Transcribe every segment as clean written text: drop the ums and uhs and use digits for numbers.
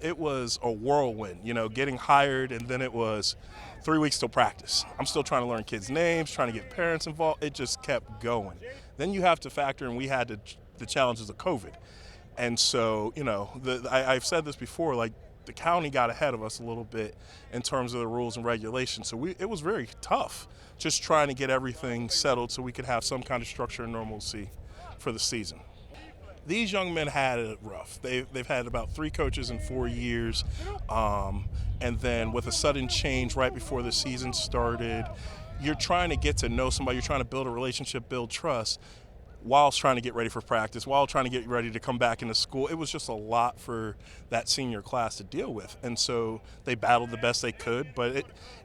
It was a whirlwind, getting hired, and then it was 3 weeks till practice. I'm still trying to learn kids' names, trying to get parents involved. It just kept going. Then you have to factor in we had the challenges of COVID. And so, I've said this before, like the county got ahead of us a little bit in terms of the rules and regulations. So it was very tough just trying to get everything settled so we could have some kind of structure and normalcy for the season. These young men had it rough. They've had about 3 coaches in 4 years. And then with a sudden change right before the season started, you're trying to get to know somebody, you're trying to build a relationship, build trust, while trying to get ready for practice, while trying to get ready to come back into school. It was just a lot for that senior class to deal with. And so they battled the best they could, but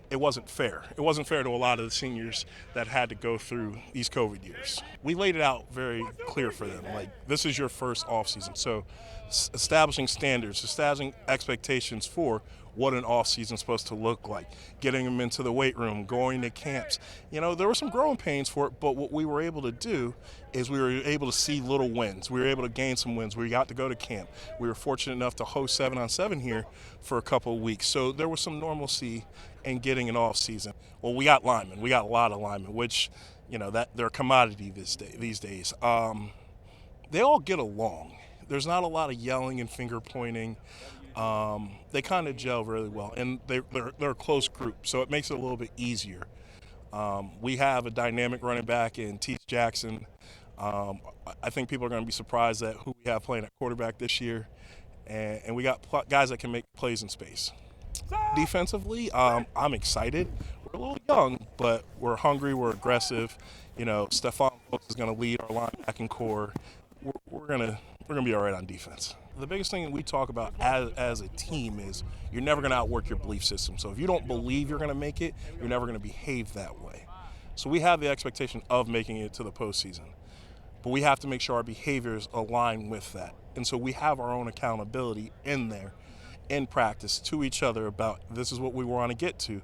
it wasn't fair. It wasn't fair to a lot of the seniors that had to go through these COVID years. We laid it out very clear for them. Like, this is your first off season. So establishing standards, establishing expectations for what an off season is supposed to look like, getting them into the weight room, going to camps. There were some growing pains for it, but what we were able to do is we were able to see little wins. We were able to gain some wins. We got to go to camp. We were fortunate enough to host 7-on-7 here for a couple of weeks. So there was some normalcy in getting an off season. Well, we got linemen. We got a lot of linemen, which, that they're a commodity these days. They all get along. There's not a lot of yelling and finger pointing. They kind of gel really well, and they're a close group, so it makes it a little bit easier. We have a dynamic running back in Teach Jackson. I think people are going to be surprised at who we have playing at quarterback this year, and we got guys that can make plays in space. Defensively, I'm excited. We're a little young, but we're hungry. We're aggressive. Stephon is going to lead our linebacking core. We're gonna be all right on defense. The biggest thing that we talk about as a team is you're never going to outwork your belief system. So if you don't believe you're going to make it, you're never going to behave that way. So we have the expectation of making it to the postseason, but we have to make sure our behaviors align with that. And so we have our own accountability in there, in practice, to each other about this is what we want to get to.